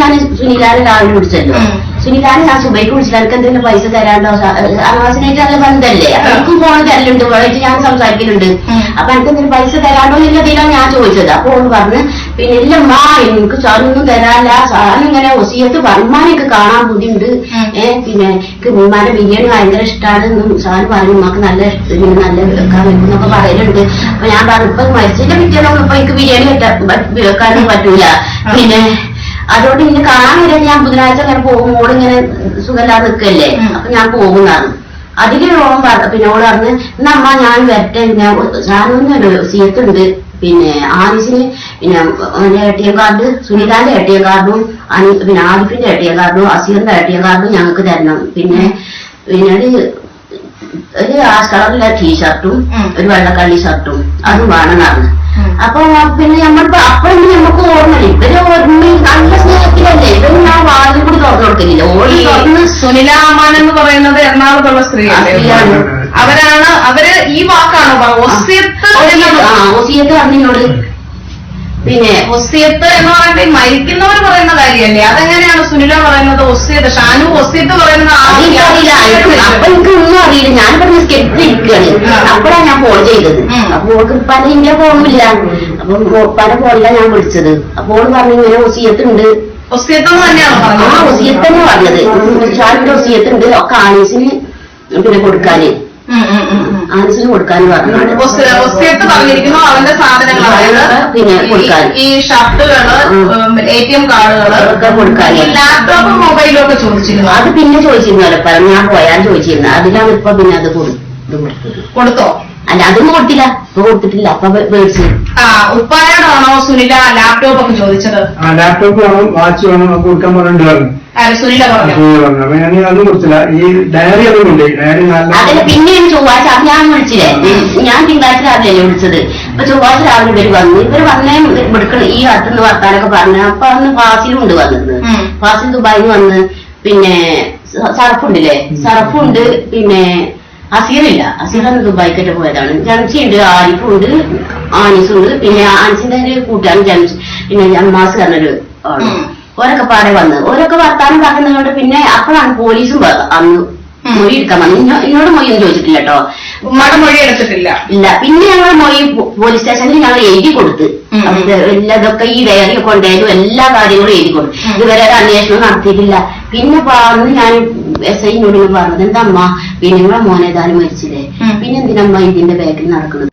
ഞാൻ സുനിലാനെ രാവിലെ വിളിച്ചല്ലോ. സുനിലാനെ ഞാൻ സുബൈക്ക് വിളിച്ചില്ല, എനിക്ക് എന്തെങ്കിലും പൈസ തരാണ്ടോ, അനവാസിനായിട്ട് നല്ല ബന്ധമല്ലേ, എനിക്കും ഫോൺ തരലുണ്ട്, വഴിച്ച് ഞാൻ സംസാരിക്കലുണ്ട്. അപ്പൊ എനിക്ക് എന്തെങ്കിലും പൈസ തരാണ്ടോ എന്നതിലാണ് ഞാൻ ചോദിച്ചത്. അപ്പൊ ഓള് പറഞ്ഞ് പിന്നെ ഇല്ലമ്മ എനിക്ക് സാധനമൊന്നും തരാല്ല, സാധനം ഇങ്ങനെ ഒസിയത്ത് ഉമ്മാനെയൊക്കെ കാണാൻ ബുദ്ധിമുണ്ട്, പിന്നെ ഉമ്മാന്റെ ബിരിയാണി ഭയങ്കര ഇഷ്ടമാണ്, സാധനം പറഞ്ഞു ഉമ്മക്ക് നല്ല നല്ല വെക്കാൻ വെക്കുന്നൊക്കെ പറയലുണ്ട്. അപ്പൊ ഞാൻ പറഞ്ഞു ഇപ്പൊ മരിച്ചതിന്റെ പിറ്റേന്നൊന്നും ഇപ്പൊ എനിക്ക് ബിരിയാണി വെക്കാനും പറ്റൂല, പിന്നെ അതുകൊണ്ട് ഇനി കാണാൻ വരെ ഞാൻ ബുധനാഴ്ച അങ്ങനെ പോകും, ഓളിങ്ങനെ സുഖമില്ലാതെ നിൽക്കല്ലേ, അപ്പൊ ഞാൻ പോകുന്നതാണ്. അതില് ഓളം പിന്നെ ഓള് പറഞ്ഞ് എന്നമ്മ ഞാൻ വരട്ടെ, സാധനമൊന്നുമല്ലോ സീത്തുണ്ട്, പിന്നെ ആരിസിന് പിന്നെ ATM കാർഡ്, സുനിതാന്റെ ATM കാർഡും പിന്നെ ആരിഫിന്റെ ATM കാർഡും അസീറിന്റെ ATM കാർഡും ഞങ്ങൾക്ക് തരണം, പിന്നെ ഒരു ആഷ് കളറിലെ ടീഷർട്ടും ഒരു വെള്ളക്കള്ളി ഷർട്ടും അതും വേണമെന്നാണ്. അപ്പൊ പിന്നെ നമ്മളിപ്പോ അപ്പോഴൊന്നും നമുക്ക് ഓർമ്മയില്ല, ഇവര് ഓർമ്മ നല്ല സ്നേഹത്തിലല്ലേ, ഇവര് ഞാൻ വാതിൽ കൂടി തുറന്നു കൊടുക്കുന്നില്ല. ഓടി തുറന്ന് സുനില അമ്മാൻ എന്ന് പറയുന്നത് എറണാകുളത്തുള്ള സ്ത്രീയാണ്. അവര് ഈ വാക്കാണോ ഒസിയത്ത് പറഞ്ഞോട്, പിന്നെ ഒസിയത്ത് എന്ന് പറയുന്നത് മരിക്കുന്നവർ പറയുന്ന കാര്യമല്ലേ, അതെങ്ങനെയാണ് സുനില പറയുന്നത് ഒസിയത്ത്? ഷാനു ഒസിയത്ത് പറയുന്നത് അപ്പൊ എനിക്ക് ഒന്നും അറിയില്ല, ഞാൻ പറഞ്ഞ സ്കെച്ച് ഇരിക്കുകയാണ്. അപ്പോഴാണ് ഞാൻ ഫോൺ ചെയ്തത്. അപ്പൊ ഓൾക്ക് പല ഇന്ത്യ ഫോണില്ല, അപ്പൊ പല ഫോണിലാണ് ഞാൻ വിളിച്ചത്. അപ്പോൾ പറഞ്ഞു ഇങ്ങനെ ഒസിയത്ത് ഉണ്ട്. ഒസിയത്തെന്ന് തന്നെയാണ് പറഞ്ഞത്? ആ ഒസിയത്ത് തന്നെ പറഞ്ഞത്, ഷാനിന്റെ ഒസിയത്ത് ഉണ്ട്, ഒക്കെ ആനീസിന് പിന്നെ കൊടുക്കാന്, ആനീസിന് കൊടുക്കാന്ന് പറഞ്ഞു. ഒസിയത്ത് പറഞ്ഞിരിക്കുന്നു അവന്റെ സാധനങ്ങൾ പിന്നെ കൊടുക്കാൻ, ഈ ഷർട്ടുകള്, ATM കാർഡുകള് ഒക്കെ കൊടുക്കാൻ, ലാപ്ടോപ്പും മൊബൈലും ഒക്കെ ചോദിച്ചിരുന്നു. അത് പിന്നെ ചോദിച്ചിരുന്നല്ലോ, ഞാൻ പോയാൽ ചോദിച്ചിരുന്നു. അതിലാണ് ഇപ്പൊ പിന്നെ അത് കൊടുത്തോ? അല്ല അതൊന്നും കൊടുത്തില്ല, ഇപ്പൊ കൊടുത്തിട്ടില്ല, അപ്പൊ മേടിച്ചു. ഉപ്പായോടാണോ സുനില ലാപ്ടോപ്പ് ഒക്കെ ചോദിച്ചത്? ലാപ്ടോപ്പ് വേണം, വാച്ച് വേണം, ഒക്കെ കൊടുക്കാൻ പറഞ്ഞിട്ടുണ്ട്. സുനില പറഞ്ഞു അതും കൊടുത്തില്ല. ഈ ഡയറി അതുമില്ലേ, ഡയറി അതിന് പിന്നെയാണ് ചൊവ്വാഴ്ച, അത് ഞാൻ വിളിച്ചില്ലേ, ഞാൻ തിങ്കളാഴ്ച രാവിലെയല്ലേ വിളിച്ചത്. അപ്പൊ ചൊവ്വാഴ്ച രാവിലെ ഇവര് വന്നേ ഇവിടുക്കള് ഈ അടുത്തുനിന്ന് വർത്താനൊക്കെ പറഞ്ഞു. അപ്പൊ അന്ന് ഫാസിലും ഉണ്ട് വന്നത്, ഫാസിൽ ദുബായിന്ന് വന്ന്, പിന്നെ സർഫുണ്ടല്ലേ, സർഫുണ്ട്, പിന്നെ അസീറില്ല, അസീറന്ന് ദുബായിക്കൊക്കെ പോയതാണ്. ജംഷിയുണ്ട്, ആരിഫുണ്ട്, ആനീസുണ്ട്, പിന്നെ ആൻസിന്റെ ഒരു കൂട്ടുകാരൻ ജംഷി, പിന്നെ ജമ്മാസ് പറഞ്ഞൊരു ആണ്. ഓരൊക്കെ പാടെ വന്ന് ഓരൊക്കെ വർത്താനം പറയുന്നതുകൊണ്ട് പിന്നെ അപ്പോഴാണ് പോലീസും അന്ന് മൊഴി എടുക്കാൻ വന്നു. എന്നോട് മൊഴിയൊന്നും ചോദിച്ചിട്ടില്ല കേട്ടോ, ഉമ്മയുടെ മൊഴി എടുത്തിട്ടില്ല. ഇല്ല. പിന്നെ ഞങ്ങൾ മൊഴി പോലീസ് സ്റ്റേഷനിൽ ഞങ്ങൾ എഴുതി കൊടുത്ത്, എല്ലാതൊക്കെ ഈ ഡയറി കൊണ്ടുപോയതും എല്ലാ കാര്യങ്ങളും എഴുതി കൊടുത്തു. ഇതുവരെ ഒരു അന്വേഷണം നടത്തിയിട്ടില്ല. പിന്നെ അന്ന് ഞാൻ SI നോട് പറഞ്ഞത് എന്താ അമ്മ പിന്നെ നിങ്ങളെ മോനേതാനും മരിച്ചില്ലേ, പിന്നെ എന്തിനമ്മ ഇതിന്റെ ബാക്കിൽ നടക്കുന്നത്?